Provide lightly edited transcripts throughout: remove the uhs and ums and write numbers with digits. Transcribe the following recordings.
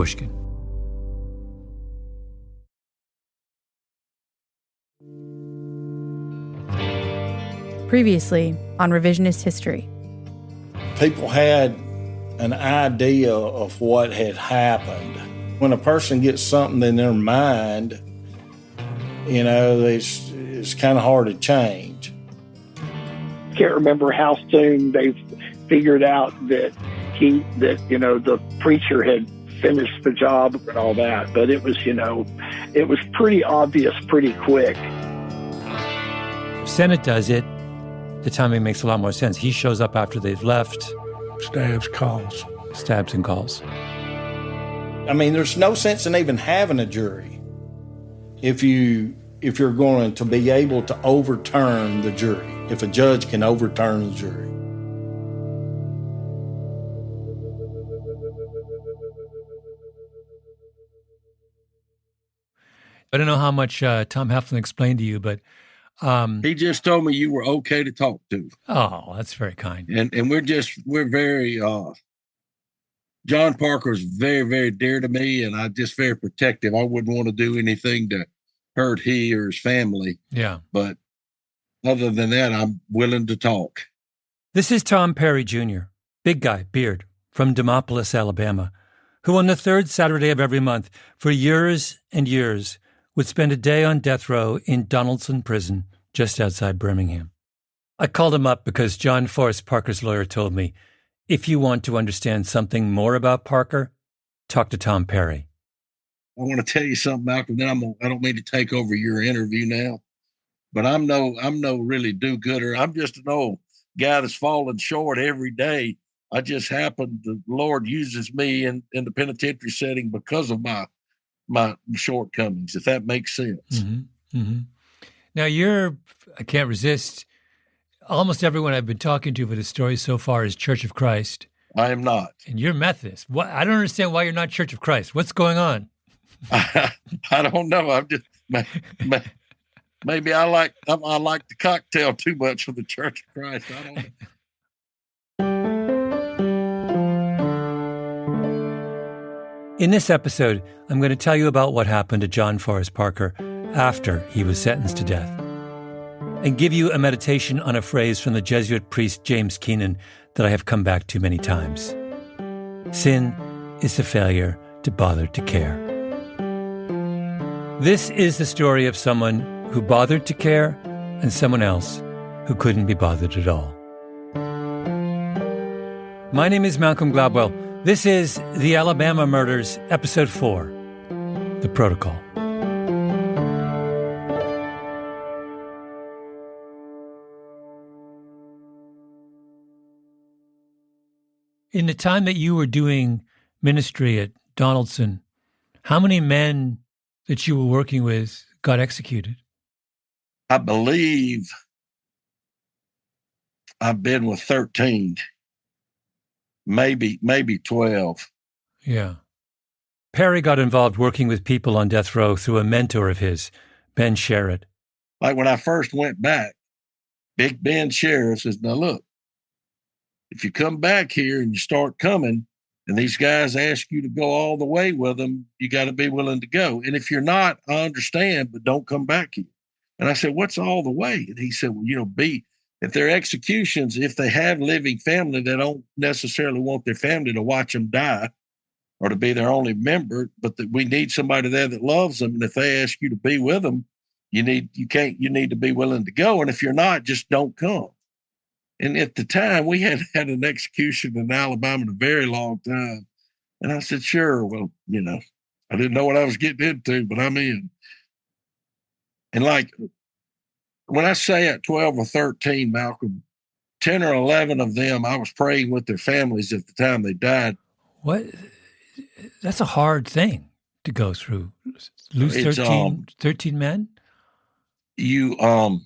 Pushkin. Previously on Revisionist History. People had an idea of what had happened. When a person gets something in their mind, it's kind of hard to change. Can't remember how soon they figured out that the preacher had finished the job and all that, but it was pretty obvious pretty quick. Senate does it. The timing makes a lot more sense. He shows up after they've left. Stabs and calls. I mean, there's no sense in even having a jury if you're going to be able to overturn the jury, if a judge can overturn the jury. I don't know how much Tom Heflin explained to you, but he just told me you were okay to talk to. Oh, that's very kind. And we're very, John Parker is very, very dear to me, and I'm just very protective. I wouldn't want to do anything to hurt he or his family. Yeah. But other than that, I'm willing to talk. This is Tom Perry Jr., big guy, beard, from Demopolis, Alabama, who on the third Saturday of every month for years and years would spend a day on death row in Donaldson Prison just outside Birmingham. I called him up because John Forrest Parker's lawyer told me, if you want to understand something more about Parker, talk to Tom Perry. I want to tell you something, Malcolm. Then I don't mean to take over your interview now, but I'm no really do-gooder. I'm just an old guy that's falling short every day. I just happen the Lord uses me in the penitentiary setting because of my shortcomings, if that makes sense. Mm-hmm. Mm-hmm. Now I can't resist. Almost everyone I've been talking to for the story so far is Church of Christ. I am not. And you're Methodist. I don't understand why you're not Church of Christ. What's going on? I don't know. I'm just maybe I like the cocktail too much for the Church of Christ. I don't know. In this episode, I'm going to tell you about what happened to John Forrest Parker after he was sentenced to death, and give you a meditation on a phrase from the Jesuit priest James Keenan that I have come back to many times. Sin is the failure to bother to care. This is the story of someone who bothered to care and someone else who couldn't be bothered at all. My name is Malcolm Gladwell. This is The Alabama Murders, Episode 4, The Protocol. In the time that you were doing ministry at Donaldson, how many men that you were working with got executed? I believe I've been with 13. Maybe 12. Yeah. Perry got involved working with people on death row through a mentor of his, Ben Sherritt. Like when I first went back, Big Ben Sherritt says, now look, if you come back here and you start coming and these guys ask you to go all the way with them, you got to be willing to go. And if you're not, I understand, but don't come back here. And I said, what's all the way? And he said, well, if they're executions, if they have living family, they don't necessarily want their family to watch them die or to be their only member, but that we need somebody there that loves them. And if they ask you to be with them, you need to be willing to go. And if you're not, just don't come. And at the time, we had an execution in Alabama in a very long time. And I said, sure, well, I didn't know what I was getting into, but I'm in. And like, when I say at 12 or 13, Malcolm, 10 or 11 of them, I was praying with their families at the time they died. What? That's a hard thing to go through. Lose 13 men? You, I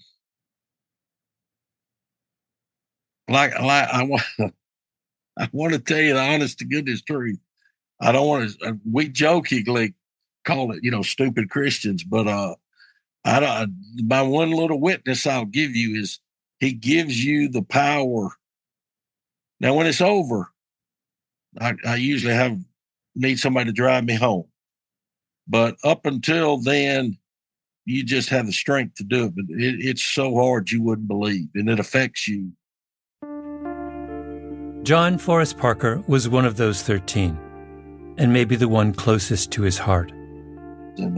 want to tell you the honest to goodness truth. I don't want to, we jokingly call it, stupid Christians, but, my one little witness I'll give you is he gives you the power. Now, when it's over, I usually have need somebody to drive me home. But up until then, you just have the strength to do it. But it's so hard you wouldn't believe, and it affects you. John Forrest Parker was one of those 13, and maybe the one closest to his heart. And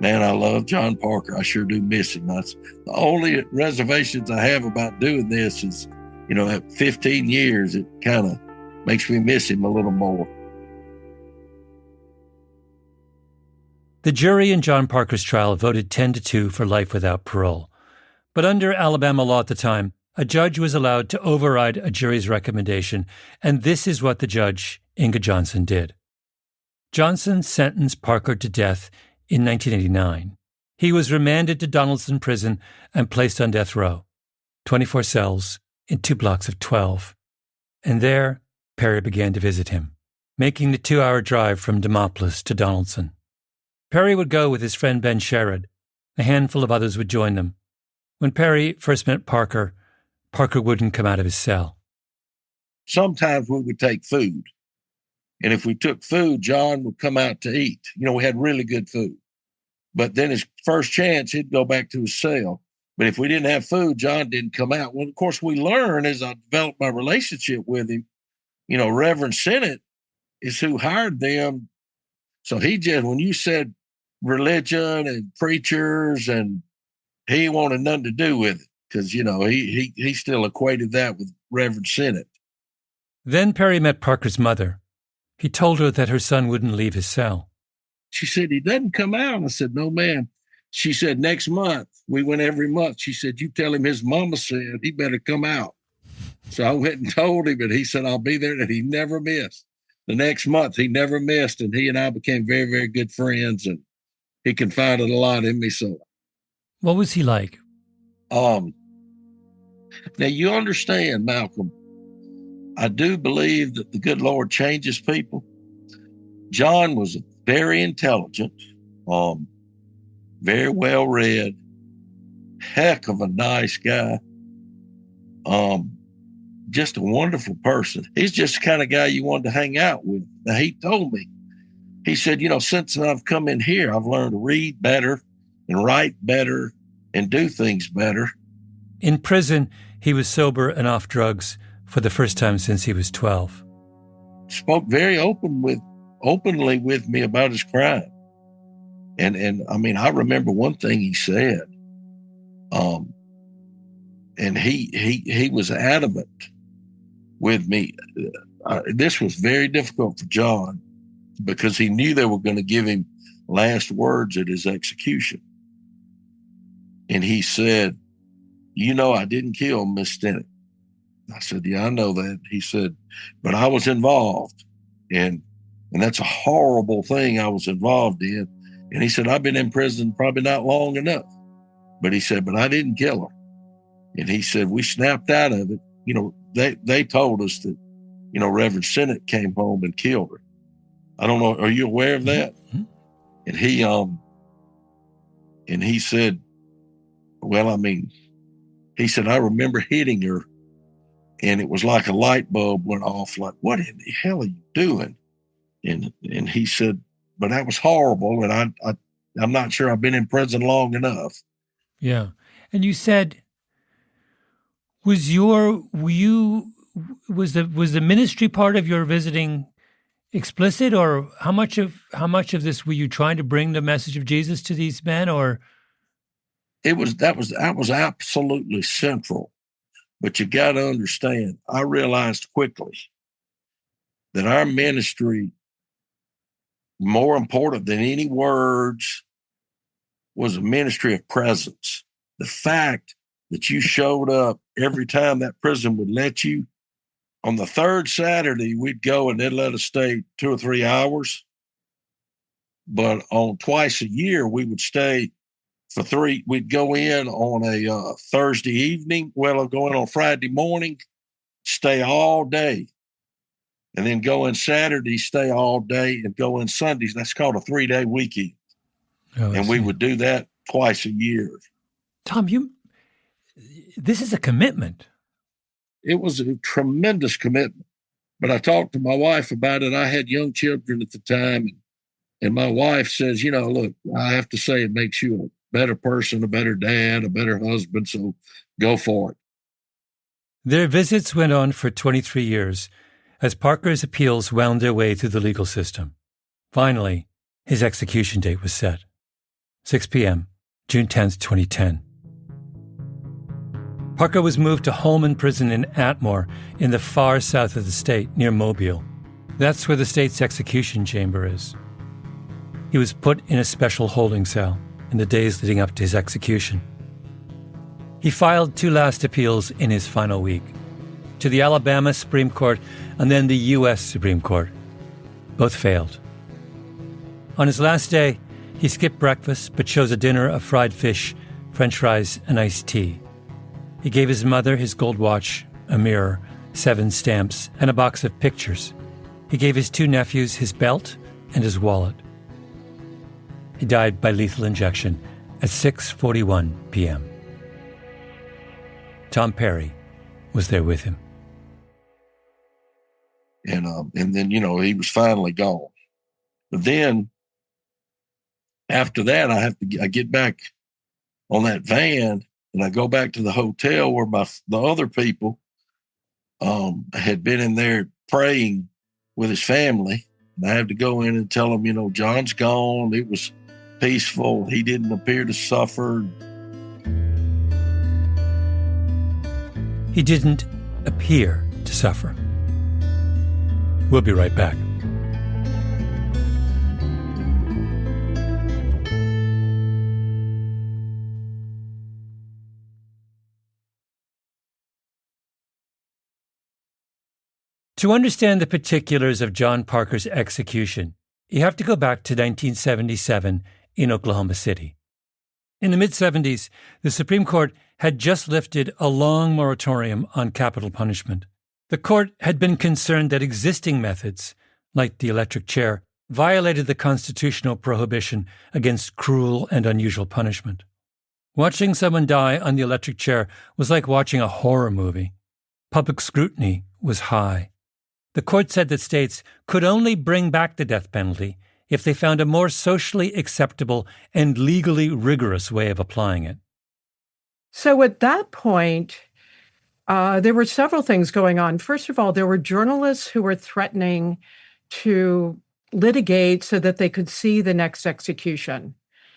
man, I love John Parker. I sure do miss him. That's the only reservations I have about doing this is, at 15 years, it kind of makes me miss him a little more. The jury in John Parker's trial voted 10-2 for life without parole. But under Alabama law at the time, a judge was allowed to override a jury's recommendation, and this is what the judge, Inga Johnson, did. Johnson sentenced Parker to death in 1989. He was remanded to Donaldson Prison and placed on death row, 24 cells in 2 blocks of 12. And there, Perry began to visit him, making the 2-hour drive from Demopolis to Donaldson. Perry would go with his friend Ben Sherrod. A handful of others would join them. When Perry first met Parker, Parker wouldn't come out of his cell. Sometimes we would take food. And if we took food, John would come out to eat. We had really good food. But then his first chance, he'd go back to his cell. But if we didn't have food, John didn't come out. Well, of course, we learned as I developed my relationship with him, Reverend Sennett is who hired them. So he just, when you said religion and preachers, and he wanted nothing to do with it because, he still equated that with Reverend Sennett. Then Perry met Parker's mother. He told her that her son wouldn't leave his cell. She said, he doesn't come out. I said, no, ma'am. She said, next month. We went every month. She said, you tell him his mama said he better come out. So I went and told him, and he said, I'll be there. And he never missed. The next month, he never missed. And he and I became very, very good friends. And he confided a lot in me. So, what was he like? Now you understand, Malcolm, I do believe that the good Lord changes people. John was very intelligent, very well read, heck of a nice guy, just a wonderful person. He's just the kind of guy you wanted to hang out with. Now, he told me, he said, since I've come in here, I've learned to read better and write better and do things better. In prison, he was sober and off drugs for the first time since he was 12. Spoke very openly with me about his crime. And I mean, I remember one thing he said, and he was adamant with me. This was very difficult for John because he knew they were going to give him last words at his execution. And he said, I didn't kill Miss Stennett. I said, yeah, I know that. He said, but I was involved. And that's a horrible thing I was involved in. And he said, I've been in prison probably not long enough. But he said, but I didn't kill her. And he said, we snapped out of it. They told us that, Reverend Sennett came home and killed her. I don't know. Are you aware of that? Mm-hmm. And he said, he said, I remember hitting her and it was like a light bulb went off, like, what in the hell are you doing? And he said, but that was horrible. And I'm not sure I've been in prison long enough. Yeah. And you said, was the ministry part of your visiting explicit, or how much of this were you trying to bring the message of Jesus to these men, or? That was absolutely central. But you got to understand, I realized quickly that our ministry, more important than any words, was a ministry of presence. The fact that you showed up every time that prison would let you. On the third Saturday, we'd go and they'd let us stay 2 or 3 hours. But on twice a year, we would stay for 3. We'd go in on a Thursday evening. Well, I'd go in on Friday morning, stay all day. And then go in Saturday, stay all day, and go in Sundays. That's called a 3-day weekend. Oh, and we would do that twice a year. Tom, this is a commitment. It was a tremendous commitment But I talked to my wife about it. I had young children at the time. And my wife says, look, I have to say it makes you a better person, a better dad, a better husband. So go for it. Their visits went on for 23 years as Parker's appeals wound their way through the legal system. Finally, his execution date was set. 6 p.m., June 10th, 2010. Parker was moved to Holman Prison in Atmore in the far south of the state, near Mobile. That's where the state's execution chamber is. He was put in a special holding cell in the days leading up to his execution. He filed 2 last appeals in his final week, to the Alabama Supreme Court and then the U.S. Supreme Court. Both failed. On his last day, he skipped breakfast but chose a dinner of fried fish, French fries, and iced tea. He gave his mother his gold watch, a mirror, 7 stamps, and a box of pictures. He gave his 2 nephews his belt and his wallet. He died by lethal injection at 6:41 p.m. Tom Perry was there with him. And then, he was finally gone. But then after that, I get back on that van and I go back to the hotel where the other people had been in there praying with his family. And I had to go in and tell them, John's gone. It was peaceful. He didn't appear to suffer. He didn't appear to suffer. We'll be right back. To understand the particulars of John Parker's execution, you have to go back to 1977 in Oklahoma City. In the mid-'70s, the Supreme Court had just lifted a long moratorium on capital punishment. The court had been concerned that existing methods, like the electric chair, violated the constitutional prohibition against cruel and unusual punishment. Watching someone die on the electric chair was like watching a horror movie. Public scrutiny was high. The court said that states could only bring back the death penalty if they found a more socially acceptable and legally rigorous way of applying it. So at that point, there were several things going on. First of all, there were journalists who were threatening to litigate so that they could see the next execution.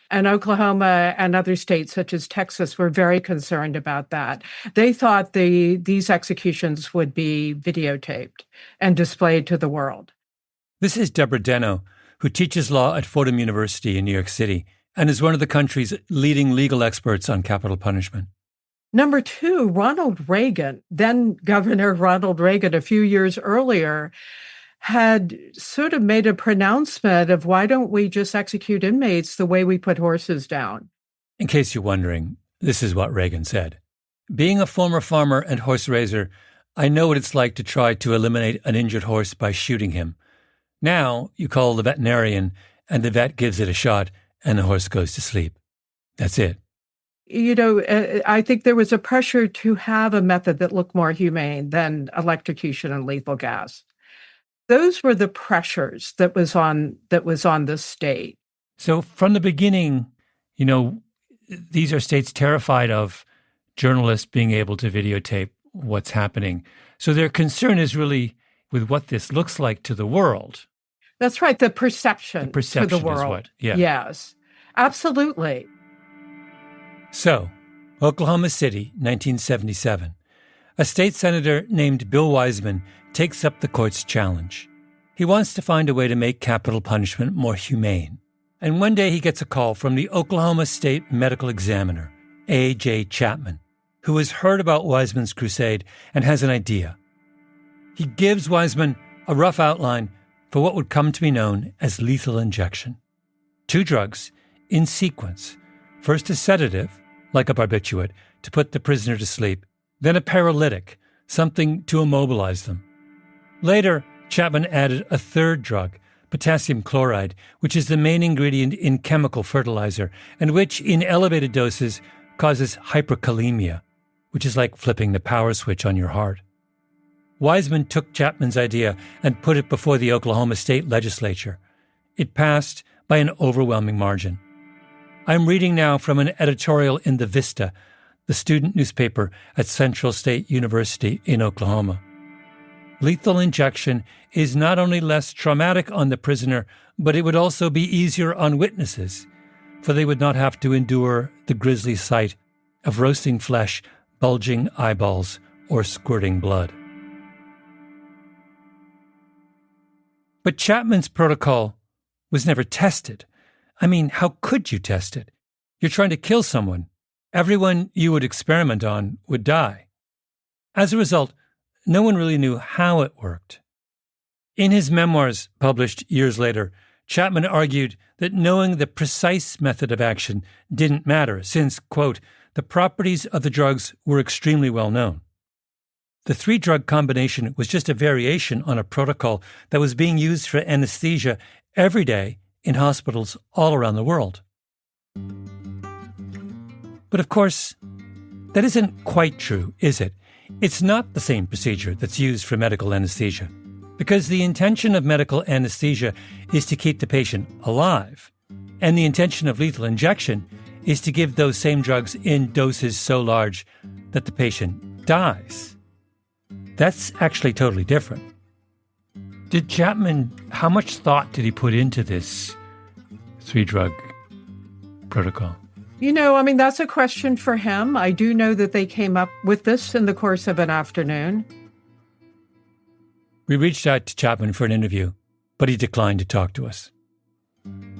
And Oklahoma and other states such as Texas were very concerned about that. They thought these executions would be videotaped and displayed to the world. This is Deborah Deno, who teaches law at Fordham University in New York City and is one of the country's leading legal experts on capital punishment. Number 2, Ronald Reagan, then Governor Ronald Reagan, a few years earlier, had sort of made a pronouncement of why don't we just execute inmates the way we put horses down? In case you're wondering, this is what Reagan said. Being a former farmer and horse raiser, I know what it's like to try to eliminate an injured horse by shooting him. Now you call the veterinarian and the vet gives it a shot and the horse goes to sleep. That's it. I think there was a pressure to have a method that looked more humane than electrocution and lethal gas. Those were the pressures that was on the state. So from the beginning, these are states terrified of journalists being able to videotape what's happening. So their concern is really with what this looks like to the world. That's right. The perception to the world. Is what, yeah. Yes, absolutely. So, Oklahoma City, 1977. A state senator named Bill Wiseman takes up the court's challenge. He wants to find a way to make capital punishment more humane. And one day he gets a call from the Oklahoma State Medical Examiner, A.J. Chapman, who has heard about Wiseman's crusade and has an idea. He gives Wiseman a rough outline for what would come to be known as lethal injection. 2 drugs in sequence. First a sedative, like a barbiturate, to put the prisoner to sleep, then a paralytic, something to immobilize them. Later, Chapman added a 3rd drug, potassium chloride, which is the main ingredient in chemical fertilizer, and which, in elevated doses, causes hyperkalemia, which is like flipping the power switch on your heart. Wiseman took Chapman's idea and put it before the Oklahoma State Legislature. It passed by an overwhelming margin. I'm reading now from an editorial in The Vista, the student newspaper at Central State University in Oklahoma. Lethal injection is not only less traumatic on the prisoner, but it would also be easier on witnesses, for they would not have to endure the grisly sight of roasting flesh, bulging eyeballs, or squirting blood. But Chapman's protocol was never tested. I mean, how could you test it? You're trying to kill someone. Everyone you would experiment on would die. As a result, no one really knew how it worked. In his memoirs published years later, Chapman argued that knowing the precise method of action didn't matter since, quote, the properties of the drugs were extremely well known. The three-drug combination was just a variation on a protocol that was being used for anesthesia every day in hospitals all around the world. But of course, that isn't quite true, is it? It's not the same procedure that's used for medical anesthesia, because the intention of medical anesthesia is to keep the patient alive, and the intention of lethal injection is to give those same drugs in doses so large that the patient dies. That's actually totally different. Did Chapman, how much thought did he put into this three-drug protocol? That's a question for him. I do know that they came up with this in the course of an afternoon. We reached out to Chapman for an interview, but he declined to talk to us.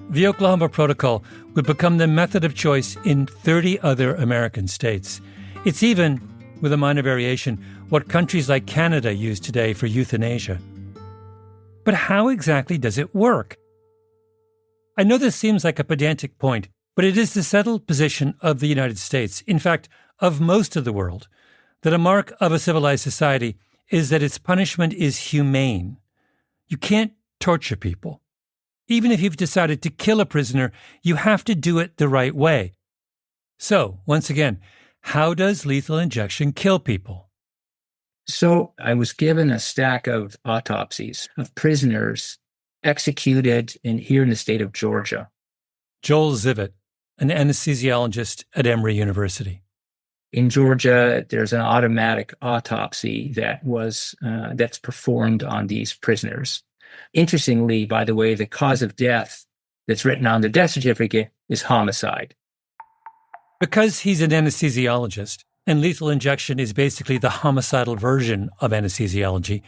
The Oklahoma Protocol would become the method of choice in 30 other American states. It's even, with a minor variation, what countries like Canada use today for euthanasia. But how exactly does it work? I know this seems like a pedantic point, but it is the settled position of the United States, in fact, of most of the world, that a mark of a civilized society is that its punishment is humane. You can't torture people. Even if you've decided to kill a prisoner, you have to do it the right way. So, once again, how does lethal injection kill people? So I was given a stack of autopsies of prisoners executed here in the state of Georgia. Joel Zivit, an anesthesiologist at Emory University. In Georgia, there's an automatic autopsy that's performed on these prisoners. Interestingly, by the way, the cause of death that's written on the death certificate is homicide. Because he's an anesthesiologist, and lethal injection is basically the homicidal version of anesthesiology,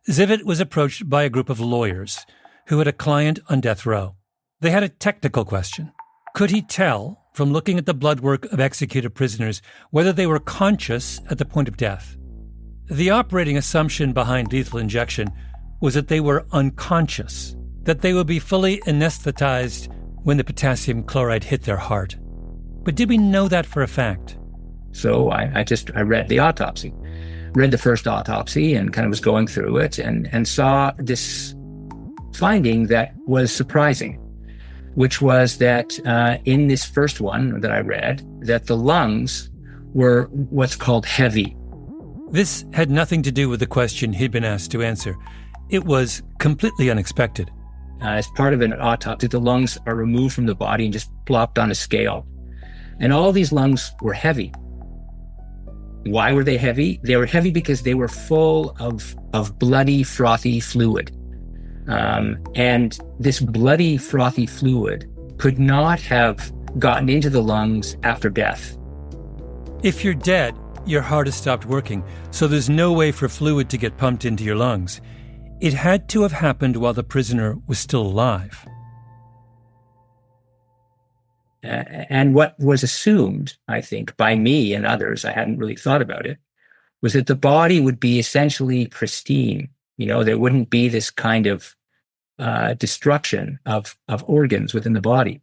Zivit was approached by a group of lawyers who had a client on death row. They had a technical question. Could he tell, from looking at the blood work of executed prisoners, whether they were conscious at the point of death? The operating assumption behind lethal injection was that they were unconscious, that they would be fully anesthetized when the potassium chloride hit their heart. But did we know that for a fact? So I read the autopsy, read the first autopsy and kind of was going through it and saw this finding that was surprising, which was that in this first one that I read, that the lungs were what's called heavy. This had nothing to do with the question he'd been asked to answer. It was completely unexpected. As part of an autopsy, the lungs are removed from the body and just plopped on a scale. And all these lungs were heavy. Why were they heavy? They were heavy because they were full of bloody, frothy fluid. And this bloody, frothy fluid could not have gotten into the lungs after death. If you're dead, your heart has stopped working, so there's no way for fluid to get pumped into your lungs. It had to have happened while the prisoner was still alive. And what was assumed, I think, by me and others, I hadn't really thought about it, was that the body would be essentially pristine. There wouldn't be this kind of destruction of organs within the body.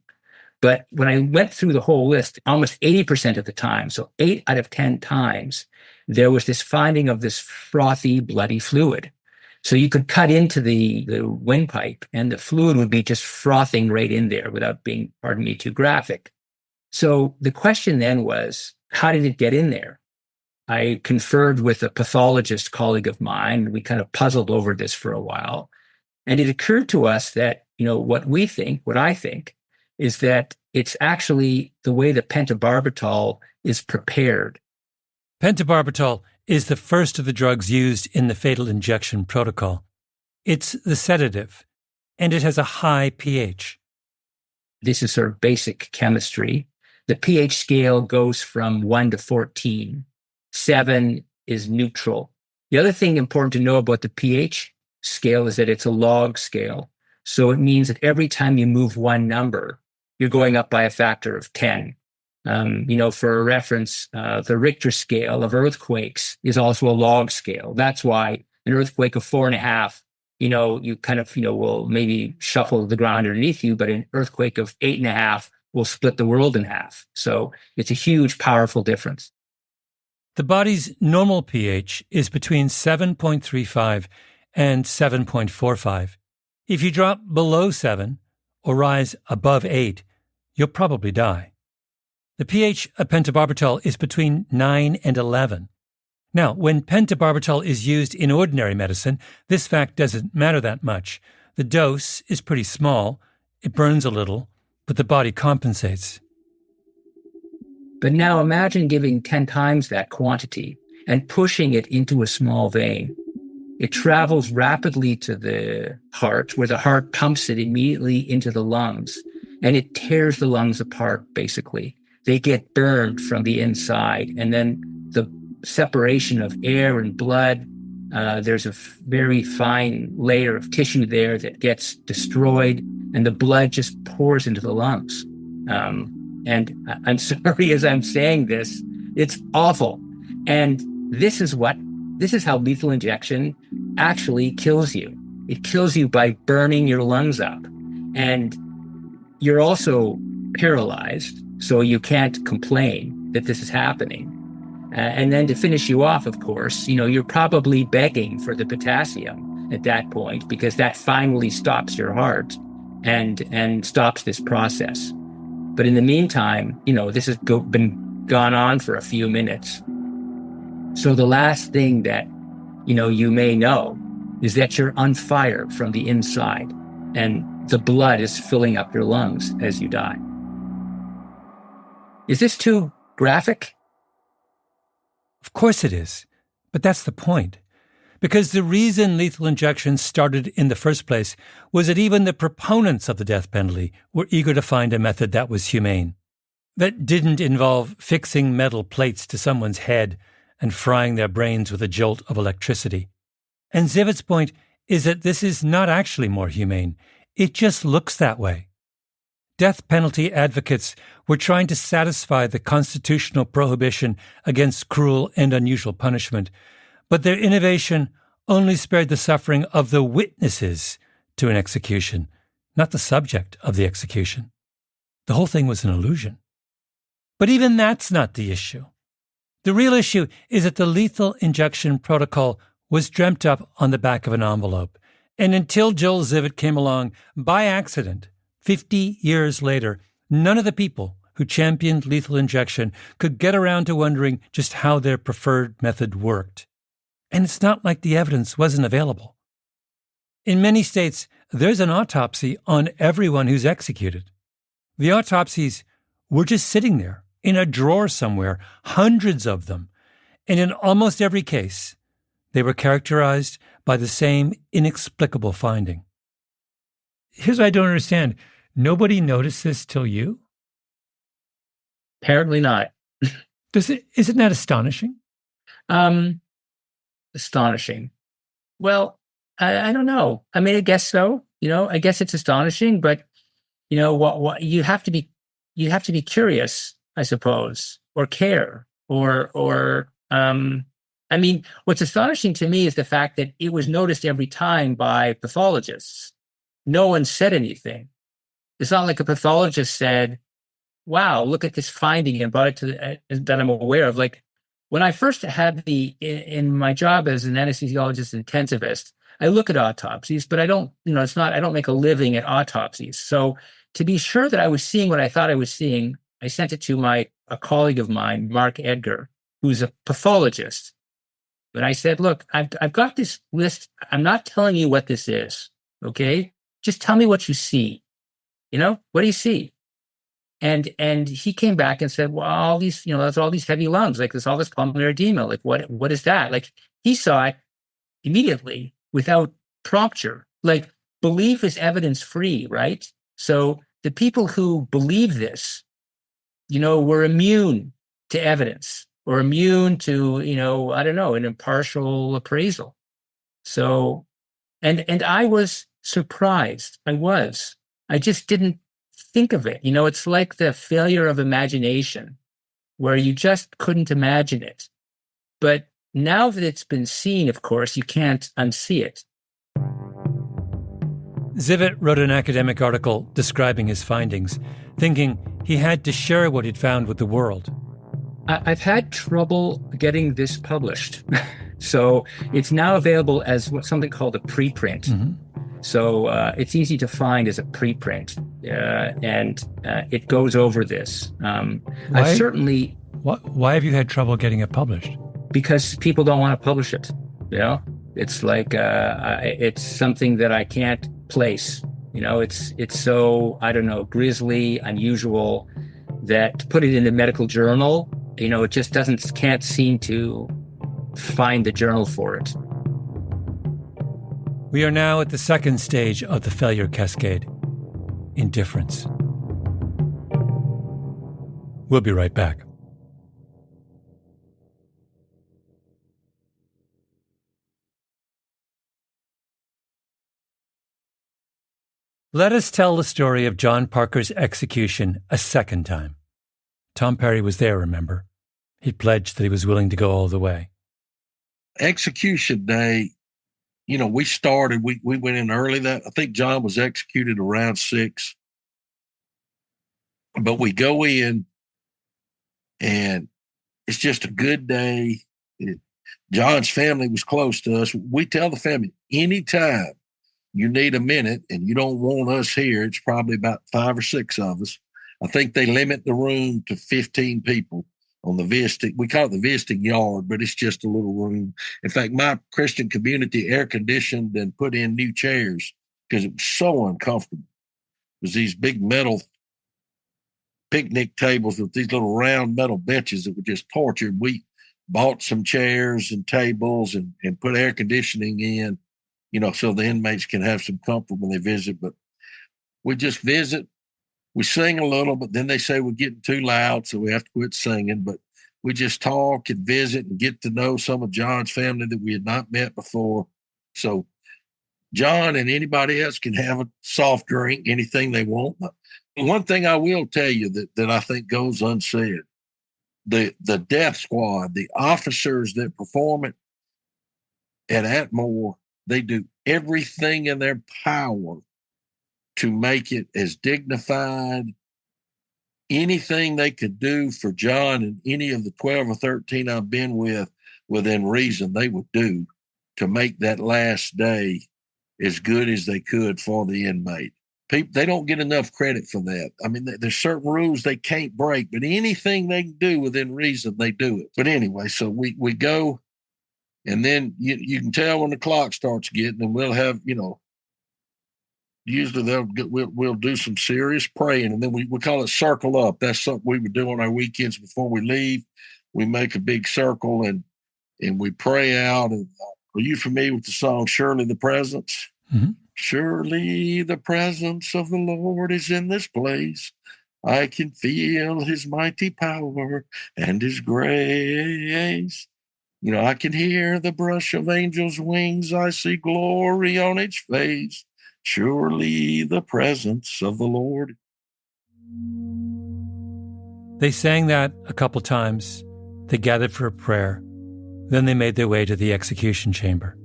But when I went through the whole list, almost 80% of the time, so 8 out of 10 times, there was this finding of this frothy, bloody fluid. So you could cut into the windpipe and the fluid would be just frothing right in there without being, pardon me, too graphic. So the question then was, how did it get in there? I conferred with a pathologist colleague of mine. We kind of puzzled over this for a while. And it occurred to us that, what I think, is that it's actually the way the pentobarbital is prepared. Pentobarbital is the first of the drugs used in the fatal injection protocol. It's the sedative, and it has a high pH. This is sort of basic chemistry. The pH scale goes from 1 to 14. 7 is neutral. The other thing important to know about the pH scale is that it's a log scale. So it means that every time you move one number, you're going up by a factor of 10. For a reference, the Richter scale of earthquakes is also a log scale. That's why an earthquake of 4.5, you kind of, will maybe shuffle the ground underneath you, but an earthquake of 8.5 will split the world in half. So it's a huge, powerful difference. The body's normal pH is between 7.35 and 7.45. If you drop below 7 or rise above 8, you'll probably die. The pH of pentobarbital is between 9 and 11. Now, when pentobarbital is used in ordinary medicine, this fact doesn't matter that much. The dose is pretty small, it burns a little, but the body compensates. But now imagine giving 10 times that quantity and pushing it into a small vein. It travels rapidly to the heart, where the heart pumps it immediately into the lungs, and it tears the lungs apart, basically. They get burned from the inside, and then the separation of air and blood, there's a very fine layer of tissue there that gets destroyed, and the blood just pours into the lungs. And I'm sorry as I'm saying this, it's awful. And this is how lethal injection actually kills you. It kills you by burning your lungs up. And you're also paralyzed, so you can't complain that this is happening. And then to finish you off, of course, you're probably begging for the potassium at that point, because that finally stops your heart and stops this process. But in the meantime, this has been gone on for a few minutes. So the last thing that, you may know is that you're on fire from the inside, and the blood is filling up your lungs as you die. Is this too graphic? Of course it is, but that's the point. Because the reason lethal injections started in the first place was that even the proponents of the death penalty were eager to find a method that was humane, that didn't involve fixing metal plates to someone's head and frying their brains with a jolt of electricity. And Zivit's point is that this is not actually more humane. It just looks that way. Death penalty advocates were trying to satisfy the constitutional prohibition against cruel and unusual punishment, but their innovation only spared the suffering of the witnesses to an execution, not the subject of the execution. The whole thing was an illusion. But even that's not the issue. The real issue is that the lethal injection protocol was dreamt up on the back of an envelope, and until Joel Zivit came along by accident 50 years later, none of the people who championed lethal injection could get around to wondering just how their preferred method worked. And it's not like the evidence wasn't available. In many states, there's an autopsy on everyone who's executed. The autopsies were just sitting there in a drawer somewhere, hundreds of them. And in almost every case, they were characterized by the same inexplicable finding. Here's what I don't understand. Nobody noticed this till you? Apparently not. Isn't that astonishing? Astonishing. Well, I don't know. I mean, I guess so. I guess it's astonishing, but what you have to be curious, I suppose, or care, or I mean, what's astonishing to me is the fact that it was noticed every time by pathologists. No one said anything. It's not like a pathologist said, "Wow, look at this finding," and brought it to that I'm aware of. Like, when I first had in my job as an anesthesiologist intensivist, I look at autopsies, but I don't, I don't make a living at autopsies. So to be sure that I was seeing what I thought I was seeing, I sent it to a colleague of mine, Mark Edgar, who's a pathologist. But I said, look, I've got this list. I'm not telling you what this is, okay? Just tell me what you see. What do you see? And he came back and said, well, all these, there's all these heavy lungs, like there's all this pulmonary edema. Like, what is that? Like, he saw it immediately without prompture. Like, belief is evidence free, right? So the people who believe this, were immune to evidence or immune to, I don't know, an impartial appraisal. So, and I was surprised. I just didn't think of it. It's like the failure of imagination where you just couldn't imagine it. But now that it's been seen, of course, you can't unsee it. Zivit wrote an academic article describing his findings, thinking he had to share what he'd found with the world. I've had trouble getting this published. So it's now available as something called a preprint. Mm-hmm. So it's easy to find as a preprint, and it goes over this. Why have you had trouble getting it published? Because people don't want to publish it. It's like it's something that I can't place. It's so, I don't know, grisly, unusual that to put it in a medical journal, it just can't seem to find the journal for it. We are now at the second stage of the failure cascade, indifference. We'll be right back. Let us tell the story of John Parker's execution a second time. Tom Perry was there, remember? He pledged that he was willing to go all the way. Execution day, we started, we went in early I think John was executed around 6. But we go in and it's just a good day. John's family was close to us. We tell the family, anytime you need a minute and you don't want us here, it's probably about 5 or 6 of us. I think they limit the room to 15 people on the visiting. We call it the visiting yard, but it's just a little room. In fact, my Christian community air conditioned and put in new chairs because it was so uncomfortable. It was these big metal picnic tables with these little round metal benches that were just torture. We bought some chairs and tables and put air conditioning in, so the inmates can have some comfort when they visit. But we just visit. We sing a little, but then they say we're getting too loud, so we have to quit singing. But we just talk and visit and get to know some of John's family that we had not met before. So John and anybody else can have a soft drink, anything they want. One thing I will tell you that I think goes unsaid, the death squad, the officers that perform it at Atmore, they do everything in their power to make it as dignified. Anything they could do for John and any of the 12 or 13 I've been with within reason, they would do to make that last day as good as they could for the inmate. People, they don't get enough credit for that. I mean, there's certain rules they can't break, but anything they can do within reason, they do it. But anyway, so we go, and then you can tell when the clock starts getting, and we'll have, usually we'll do some serious praying, and then we call it circle up. That's something we would do on our weekends before we leave. We make a big circle and we pray out. And are you familiar with the song "Surely the Presence"? Mm-hmm. Surely the presence of the Lord is in this place. I can feel his mighty power and his grace. I can hear the brush of angels' wings. I see glory on each face. Surely the presence of the Lord. They sang that a couple times. They gathered for a prayer. Then they made their way to the execution chamber.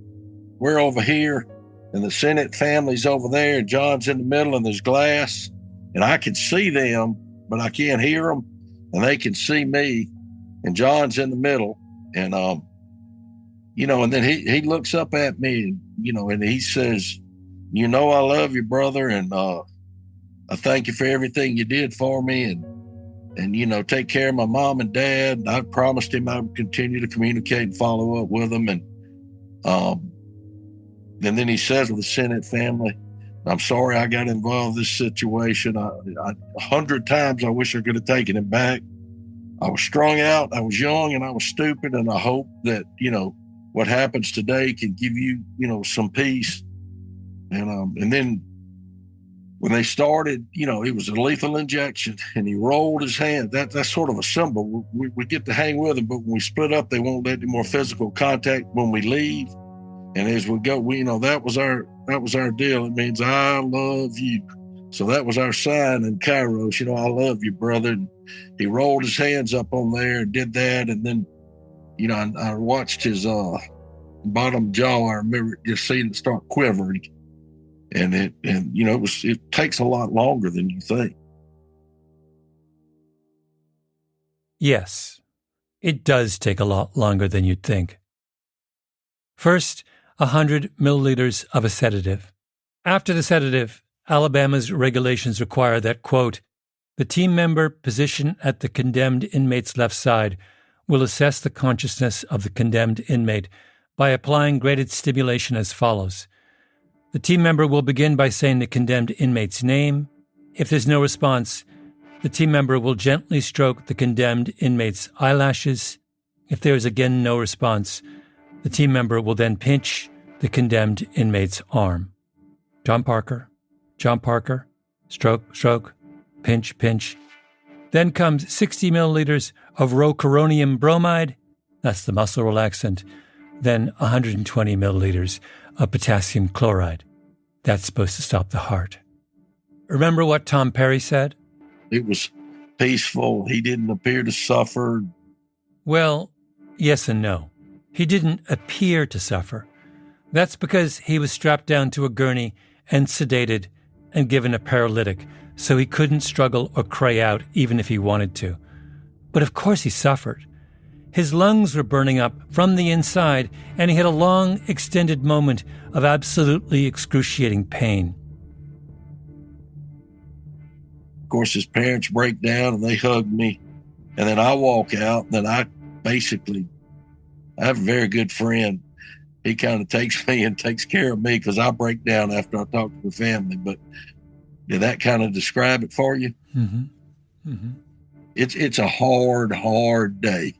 We're over here, and the Senate family's over there, and John's in the middle, and there's glass, and I can see them, but I can't hear them, and they can see me, and John's in the middle, and and then he looks up at me, and he says, I love you, brother, and I thank you for everything you did for me, and and, take care of my mom and dad. And I promised him I would continue to communicate and follow up with them. And then he says with the Senate family, I'm sorry I got involved in this situation. 100 times I wish I could have taken him back. I was strung out, I was young, and I was stupid. And I hope that, what happens today can give you, some peace. And then when they started, it was a lethal injection, and he rolled his hand. That's sort of a symbol. We get to hang with him, but when we split up, they won't let any more physical contact when we leave. And as we go, that was our deal. It means I love you. So that was our sign in Kairos. I love you, brother. And he rolled his hands up on there and did that. And then, I watched his bottom jaw. I remember just seeing it start quivering. And it takes a lot longer than you think. Yes, it does take a lot longer than you'd think. First, 100 milliliters of a sedative. After the sedative, Alabama's regulations require that, quote, the team member positioned at the condemned inmate's left side will assess the consciousness of the condemned inmate by applying graded stimulation as follows. The team member will begin by saying the condemned inmate's name. If there's no response, the team member will gently stroke the condemned inmate's eyelashes. If there is again no response, the team member will then pinch the condemned inmate's arm. John Parker, stroke, pinch, pinch. Then comes 60 milliliters of rocuronium bromide, that's the muscle relaxant. Then 120 milliliters of potassium chloride. That's supposed to stop the heart. Remember what Tom Perry said? It was peaceful. He didn't appear to suffer. Well, yes and no. He didn't appear to suffer. That's because he was strapped down to a gurney and sedated and given a paralytic, so he couldn't struggle or cry out even if he wanted to. But of course he suffered. His lungs were burning up from the inside, and he had a long, extended moment of absolutely excruciating pain. Of course, his parents break down and they hug me. And then I walk out, and then I have a very good friend. He kind of takes me and takes care of me because I break down after I talk to the family. But did that kind of describe it for you? Mm-hmm. Mm-hmm. It's a hard day.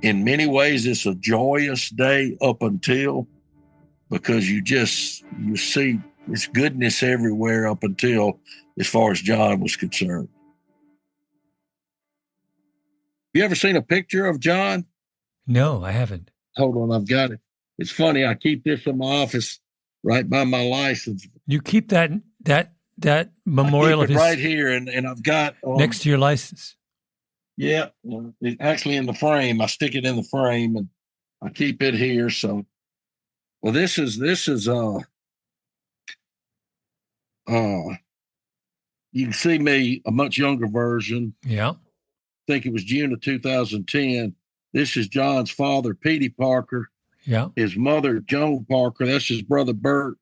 In many ways, it's a joyous day up until, because you see this goodness everywhere up until as far as John was concerned. You ever seen a picture of John? No, I haven't. Hold on, I've got it. It's funny. I keep this in my office right by my license. You keep that memorial of his right here, and I've got next to your license. Yeah, it's actually in the frame. I stick it in the frame, and I keep it here. So, well, this is you can see me a much younger version. Yeah, I think it was June of 2010. This is John's father, Petey Parker. Yeah, his mother, Joan Parker. That's his brother, Bert,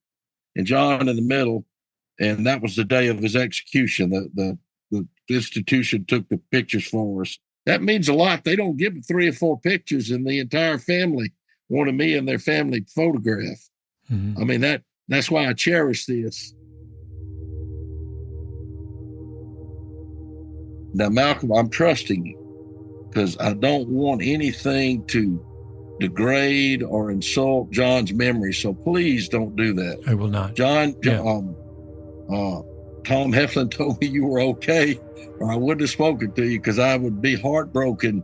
and John in the middle. And that was the day of his execution. The institution took the pictures for us. That means a lot. They don't give 3 or 4 pictures, and the entire family wanted me and their family photograph. Mm-hmm. I mean, that's why I cherish this. Now, Malcolm, I'm trusting you because I don't want anything to degrade or insult John's memory. So please don't do that. I will not. John, Tom Heflin told me you were okay, or I wouldn't have spoken to you because I would be heartbroken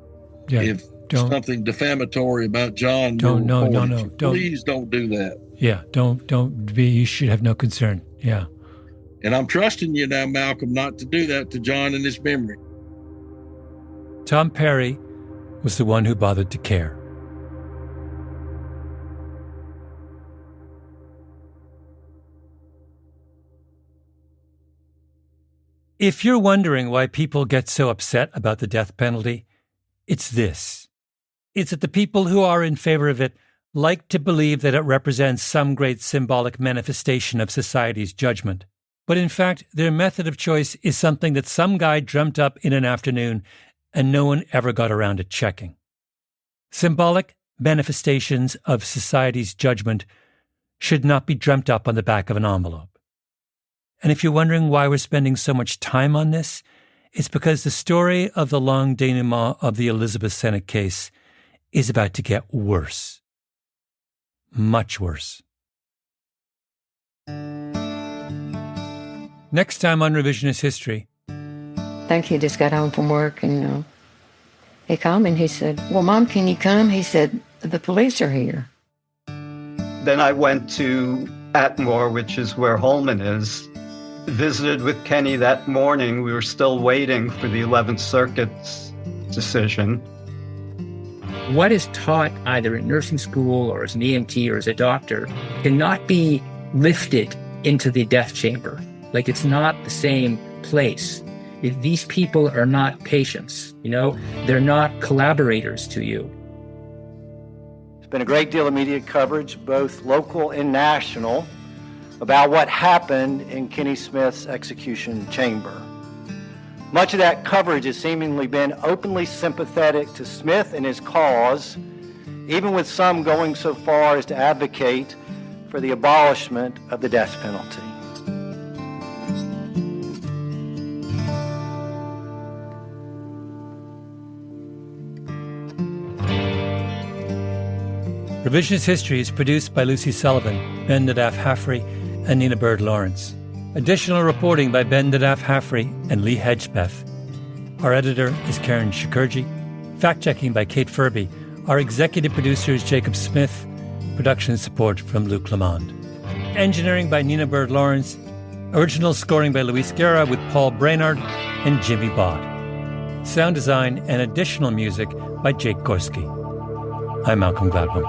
if something defamatory about John. No. Please don't do that. Yeah, don't be. You should have no concern. Yeah. And I'm trusting you now, Malcolm, not to do that to John and his memory. Tom Perry was the one who bothered to care. If you're wondering why people get so upset about the death penalty, it's this. It's that the people who are in favor of it like to believe that it represents some great symbolic manifestation of society's judgment. But in fact, their method of choice is something that some guy dreamt up in an afternoon and no one ever got around to checking. Symbolic manifestations of society's judgment should not be dreamt up on the back of an envelope. And if you're wondering why we're spending so much time on this, it's because the story of the long denouement of the Elizabeth Senate case is about to get worse. Much worse. Next time on Revisionist History. I think he just got home from work and he called me and he said, "Well, Mom, can you come?" He said, "The police are here." Then I went to Atmore, which is where Holman is. Visited with Kenny that morning. We were still waiting for the 11th Circuit's decision. What is taught either in nursing school or as an EMT or as a doctor cannot be lifted into the death chamber. Like, it's not the same place. These people are not patients, they're not collaborators to you. There's been a great deal of media coverage, both local and national, about what happened in Kenny Smith's execution chamber. Much of that coverage has seemingly been openly sympathetic to Smith and his cause, even with some going so far as to advocate for the abolishment of the death penalty. Revisionist History is produced by Lucy Sullivan, Ben Nadaf Haffrey, and Nina Bird Lawrence. Additional reporting by Ben Nadaf Haffrey and Lee Hedgepeth. Our editor is Karen Shakurji. Fact-checking by Kate Furby. Our executive producer is Jacob Smith. Production support from Luke Lamond. Engineering by Nina Bird Lawrence. Original scoring by Luis Guerra with Paul Brainard and Jimmy Bod. Sound design and additional music by Jake Gorski. I'm Malcolm Gladwell.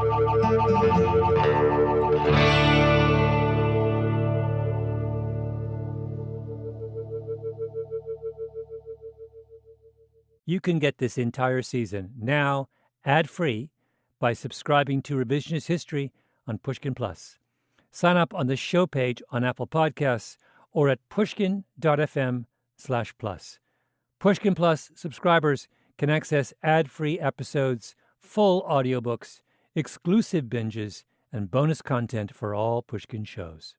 You can get this entire season now, ad-free, by subscribing to Revisionist History on Pushkin Plus. Sign up on the show page on Apple Podcasts or at pushkin.fm/plus. Pushkin Plus subscribers can access ad-free episodes, full audiobooks, exclusive binges, and bonus content for all Pushkin shows.